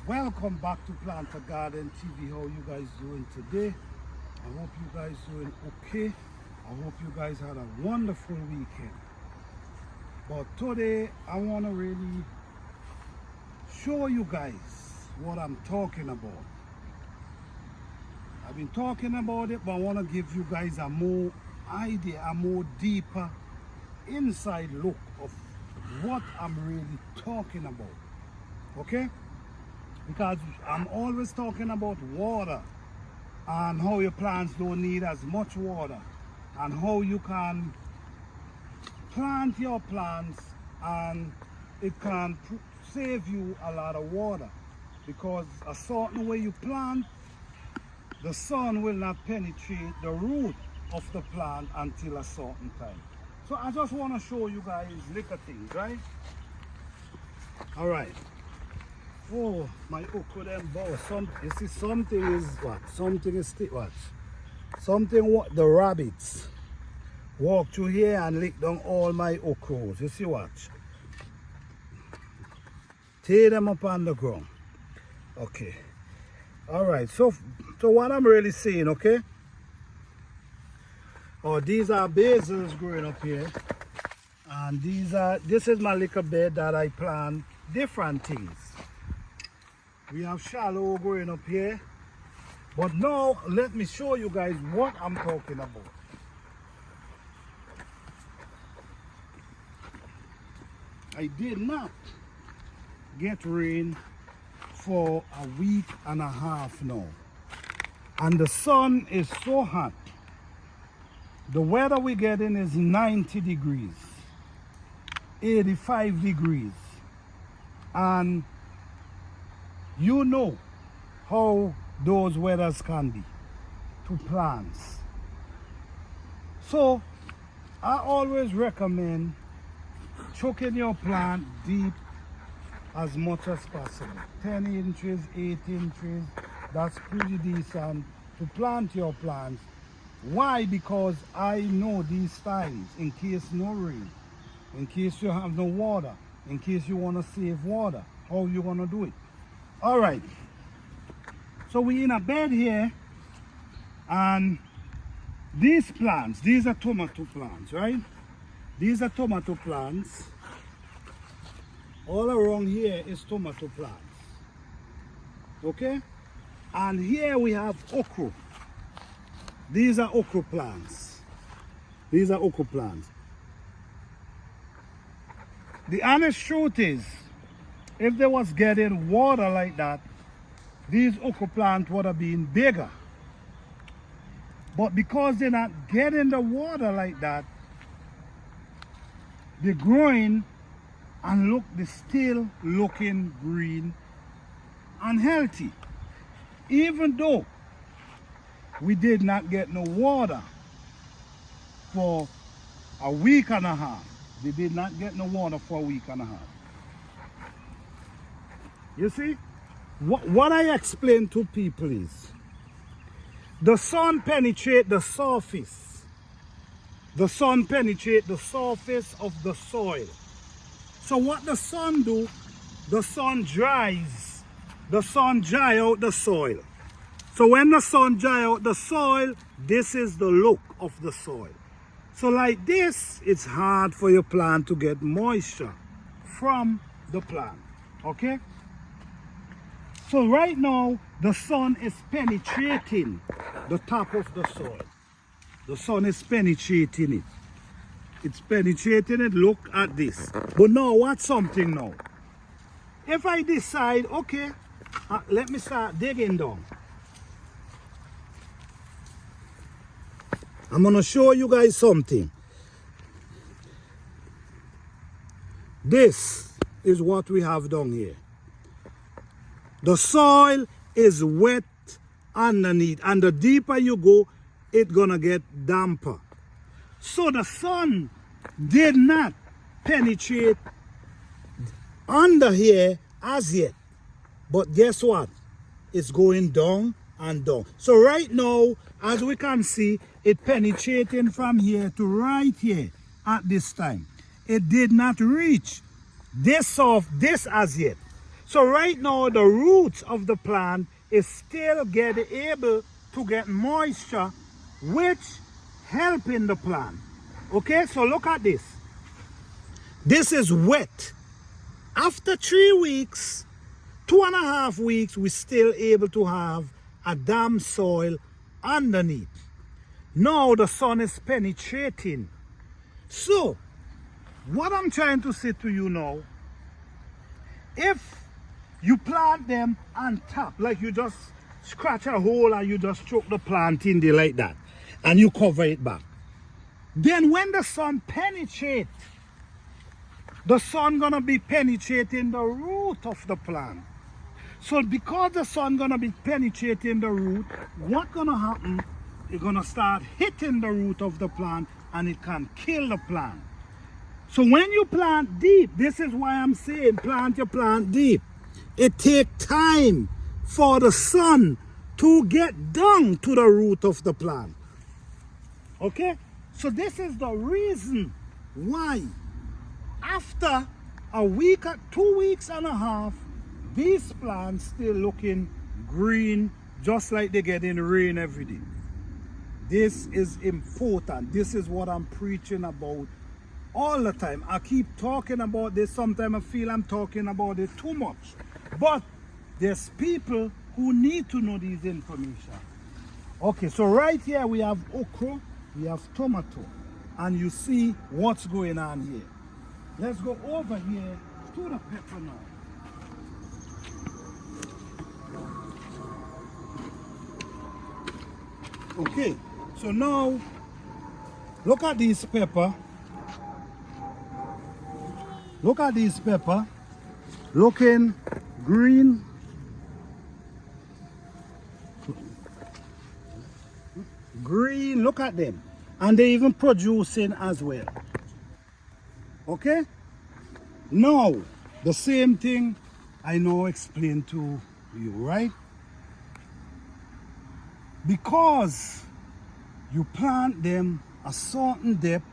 Welcome back to Planter Garden TV. How you guys doing today? I hope you guys doing okay. I hope you guys had a wonderful weekend. But today I want to really show you guys what I'm talking about. I've been talking about it, but I want to give you guys a more idea, a more deeper inside look of what I'm really talking about. Okay? Because I'm always talking about water and how your plants don't need as much water and how you can plant your plants and it can save you a lot of water, because a certain way you plant, the sun will not penetrate the root of the plant until a certain time. So I just want to show you guys little things, right? All right. Oh, my okra them bow. You see, something is what? Something is what? Something what the rabbits walk through here and lick down all my okras. You see what? Tear them up on the ground. Okay. All right. So what I'm really saying, okay? Oh, these are basils growing up here, and this is my little bed that I plant different things. We have shallow growing up here, but now let me show you guys what I'm talking about. I did not get rain for a week and a half now, and the sun is so hot. The weather we're getting is 90 degrees, 85 degrees, and you know how those weathers can be to plants. So I always recommend choking your plant deep as much as possible. 10 inches, 8 inches, that's pretty decent to plant your plants. Why? Because I know these times, in case no rain, in case you have no water, in case you want to save water, how you going to do it? All right, so we're in a bed here, and these plants, these are tomato plants, right? These are tomato plants. All around here is tomato plants, okay? And here we have okra. These are okra plants. These are okra plants. The honest truth is, if they was getting water like that, these okra plants would have been bigger. But because they're not getting the water like that, they're growing and look, they're still looking green and healthy. Even though we did not get no water for a week and a half. They did not get no water for a week and a half. You see, what I explain to people is, the sun penetrates the surface. The sun penetrates the surface of the soil. So what the sun do, the sun dries. The sun dry out the soil. So when the sun dry out the soil, this is the look of the soil. So like this, it's hard for your plant to get moisture from the plant, okay? So right now, the sun is penetrating the top of the soil. The sun is penetrating it. It's penetrating it, look at this. But now, watch something now. If I decide, okay, let me start digging down. I'm gonna show you guys something. This is what we have down here. The soil is wet underneath, and the deeper you go, it's gonna get damper. So the sun did not penetrate under here as yet. But guess what? It's going down and down. So right now, as we can see, it penetrating from here to right here at this time. It did not reach this as yet. So right now the roots of the plant is still able to get moisture, which helping the plant. Okay, so look at this. This is wet. After 3 weeks, 2.5 weeks, we're still able to have a damp soil underneath. Now the sun is penetrating. So, what I'm trying to say to you now, if you plant them on top, like you just scratch a hole and you just chuck the plant in there like that, and you cover it back, then when the sun penetrates, the sun gonna be penetrating the root of the plant. So because the sun gonna be penetrating the root, what gonna happen? It's gonna start hitting the root of the plant and it can kill the plant. So when you plant deep, this is why I'm saying plant your plant deep. It takes time for the sun to get down to the root of the plant. Okay? So this is the reason why after a week or 2.5 weeks, these plants still looking green, just like they getting rain every day. This is important. This is what I'm preaching about all the time. I keep talking about this. Sometimes I feel I'm talking about it too much. But there's people who need to know this information. Okay, so right here we have okra, we have tomato, and you see what's going on here. Let's go over here to the pepper now. Okay, so now look at this pepper. Look at this pepper. Looking green. Green, look at them. And they're even producing as well. Okay? Now, the same thing I know explained to you, right? Because you plant them a certain depth,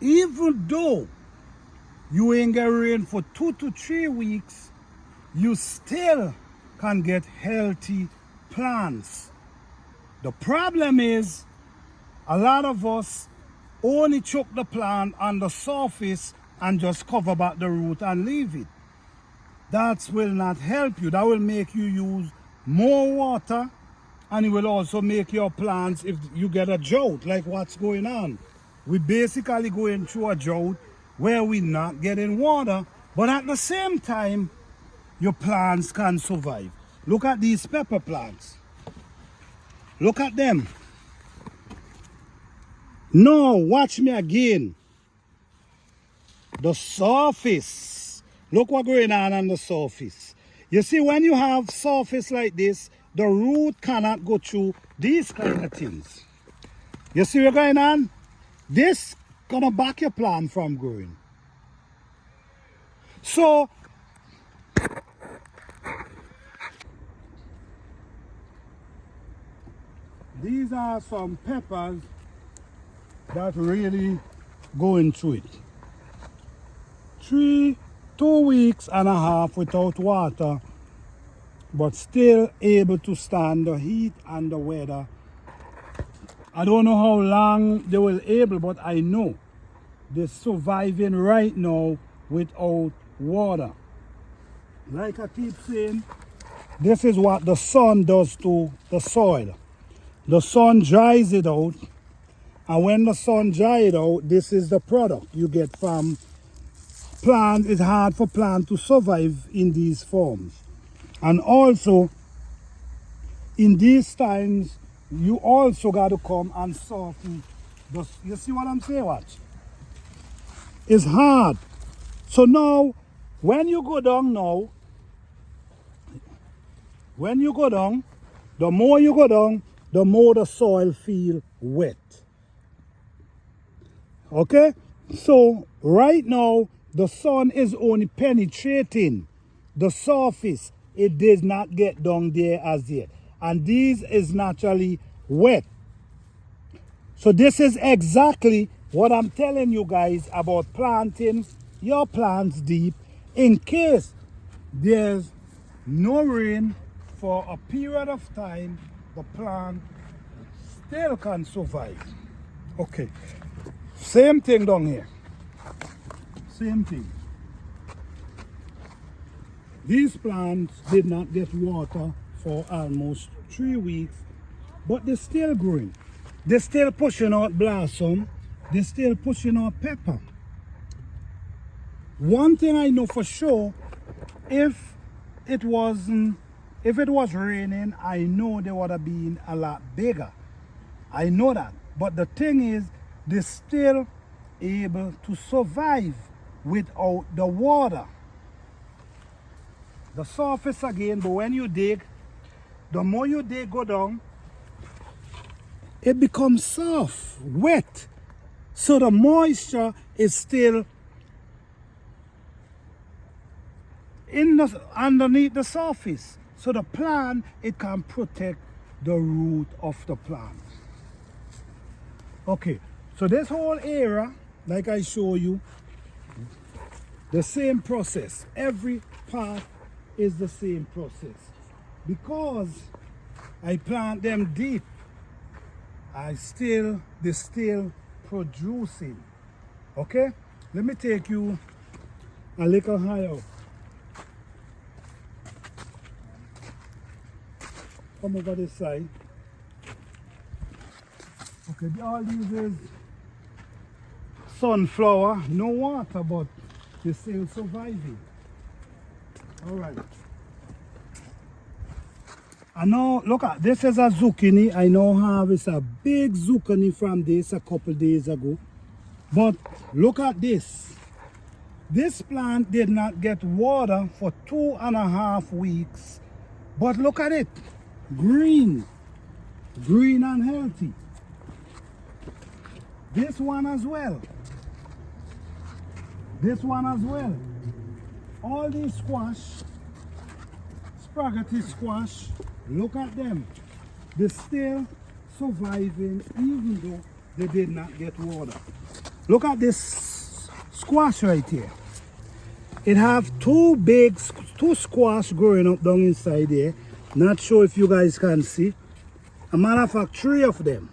even though you ain't get rain for 2 to 3 weeks, you still can get healthy plants. The problem is, a lot of us only chuck the plant on the surface and just cover back the root and leave it. That will not help you. That will make you use more water, and it will also make your plants, if you get a drought, like what's going on. We're basically going through a drought where we're not getting water, but at the same time, your plants can survive. Look at these pepper plants. Look at them. Now, watch me again. The surface. Look what's going on the surface. You see, when you have surface like this, the root cannot go through these kind of things. You see what's going on? This gonna back your plant from growing. So, these are some peppers that really going through it. 2.5 weeks without water, but still able to stand the heat and the weather. I don't know how long they will able, but I know they're surviving right now without water. Like I keep saying, this is what the sun does to the soil. The sun dries it out, and when the sun dries it out, this is the product you get from plant. It's hard for plant to survive in these forms. And also, in these times, you also got to come and soften. You see what I'm saying? Watch. It's hard. So now, when you go down now, when you go down, the more you go down, the more the soil feel wet. Okay? So, right now, the sun is only penetrating the surface. It did not get down there as yet. And these is naturally wet. So this is exactly what I'm telling you guys about planting your plants deep, in case there's no rain for a period of time, the plant still can survive. Okay, same thing down here. Same thing. These plants did not get water for almost 3 weeks, but they're still growing. They're still pushing out blossom. They're still pushing out pepper. One thing I know for sure, if it was raining, I know they would have been a lot bigger. I know that. But the thing is, they're still able to survive without the water. The surface again, but when you dig, the more you dig go down, it becomes soft, wet. So the moisture is still underneath the surface. So the plant, it can protect the root of the plant. Okay, so this whole area, like I show you, the same process. Every part is the same process. Because I plant them deep, they're still producing. Okay, let me take you a little higher. Come over this side. Okay, all these is sunflower, no water, but they're still surviving. All right. I know, look at this is a zucchini. I now harvest a big zucchini from this a couple days ago. But look at this. This plant did not get water for 2.5 weeks. But look at it. Green and healthy. This one as well. This one as well. All these squash, spaghetti squash, look at them. They're still surviving even though they did not get water. Look at this squash right here. It have two squash growing up down inside there. Not sure if you guys can see. A matter of fact, 3 of them.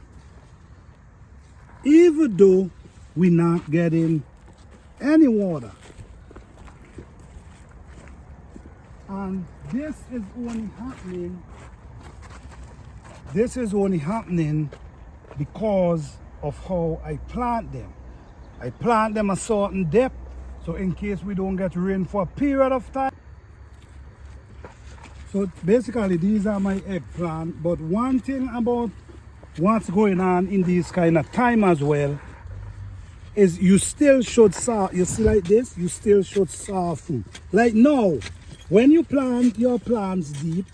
Even though we're not getting any water. And this is only happening because of how I plant them. I plant them a certain depth, so in case we don't get rain for a period of time. So basically these are my eggplant, but one thing about what's going on in this kind of time as well is you still should you see like this, you still should soften. Like now, when you plant your plants deep,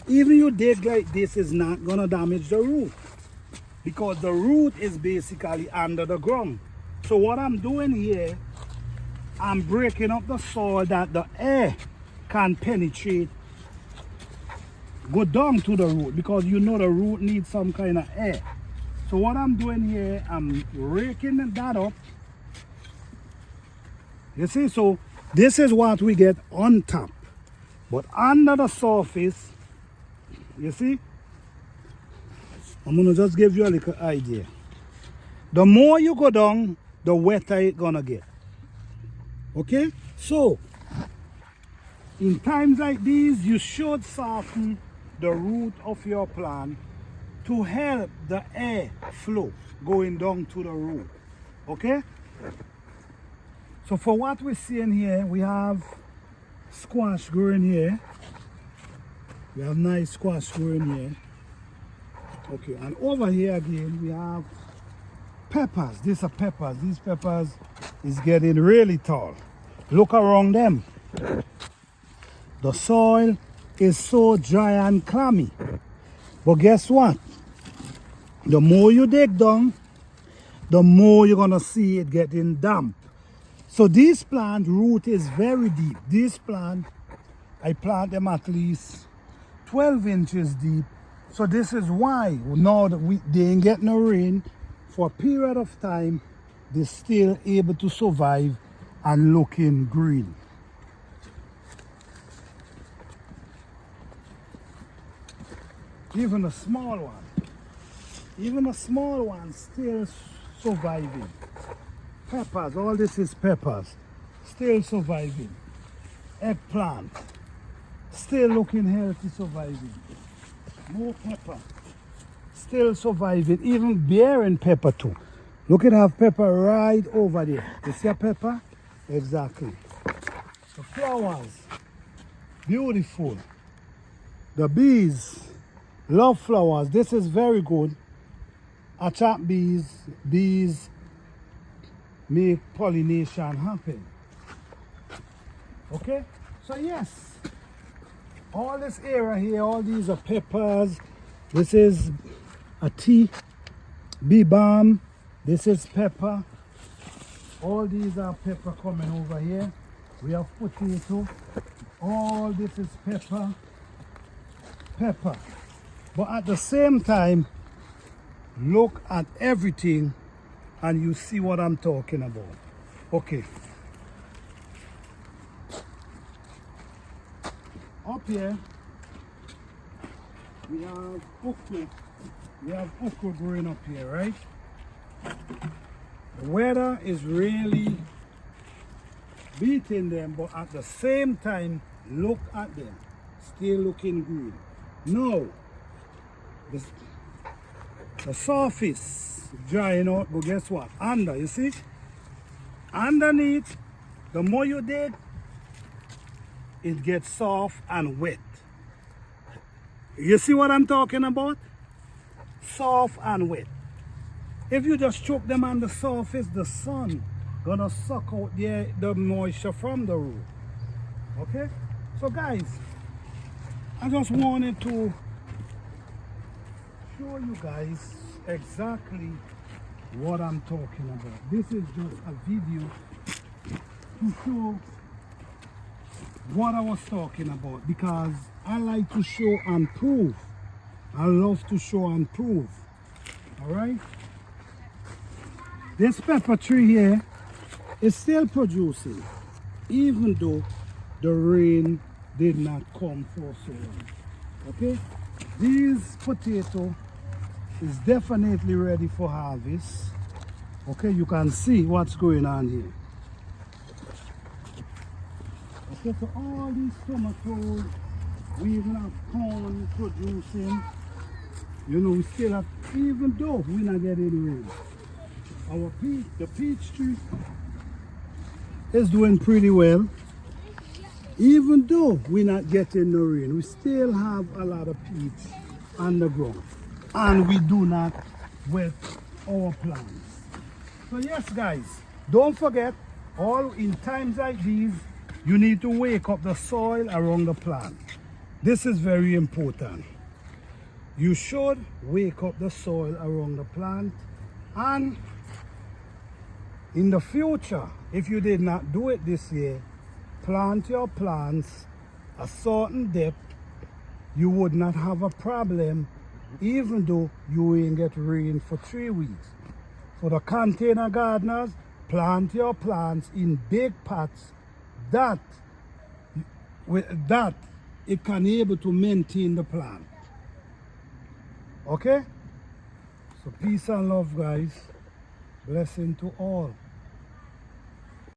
even you dig like this is not gonna damage the root because the root is basically under the ground. So what I'm doing here, I'm breaking up the soil that the air can penetrate, go down to the root, because you know the root needs some kind of air. So what I'm doing here, I'm raking that up. You see, so this is what we get on top. But under the surface, you see, I'm gonna just give you a little idea. The more you go down, the wetter it's gonna get. Okay? So, in times like these, you should soften the root of your plant to help the air flow going down to the root. Okay? So for what we're seeing here, we have squash growing here. We have nice squash growing here. Okay, and over here again, we have peppers. These are peppers. These peppers is getting really tall. Look around them. The soil is so dry and clammy. But guess what? The more you dig down, the more you're gonna see it getting damp. So this plant root is very deep. This plant, I plant them at least 12 inches deep. So this is why now that they ain't get no rain for a period of time, they're still able to survive and looking green. Even a small one. Even a small one still surviving. Peppers, all this is peppers. Still surviving. Eggplant. Still looking healthy, surviving. More pepper. Still surviving. Even bearing pepper too. Look at have pepper right over there. You see a pepper? Exactly. The flowers. Beautiful. The bees. Love flowers. This is very good. Attract bees. Bees make pollination happen. Okay? So yes. All this area here, all these are peppers. This is a tea. Bee balm. This is pepper. All these are pepper coming over here. We have potato. All this is pepper. Pepper. But at the same time, look at everything and you see what I'm talking about. Okay. Up here, we have okra. We have okra growing up here, right? The weather is really beating them, but at the same time, look at them. Still looking green. Now, the surface drying out, but guess what? Under, you see? Underneath, the more you dig, it gets soft and wet. You see what I'm talking about? Soft and wet. If you just choke them on the surface, the sun gonna suck out the moisture from the root. Okay? So guys, I just wanted to show you guys exactly what I'm talking about. This is just a video to show what I was talking about, because I like to show and prove. I love to show and prove. Alright? This pepper tree here is still producing, even though the rain did not come for so long. Okay? These potato is definitely ready for harvest. Okay, you can see what's going on here. Okay, so all these tomatoes, we even have corn producing. You know, we still have, even though we're not getting rain. The peach tree is doing pretty well. Even though we're not getting no rain, we still have a lot of peach on the ground. And we do not wet our plants. So yes guys, don't forget, all in times like these, you need to wake up the soil around the plant. This is very important. You should wake up the soil around the plant, and in the future, if you did not do it this year, plant your plants a certain depth, you would not have a problem even though you ain't get rain for 3 weeks. For the container gardeners, plant your plants in big pots that it can able to maintain the plant. Okay? So peace and love guys. Blessing to all.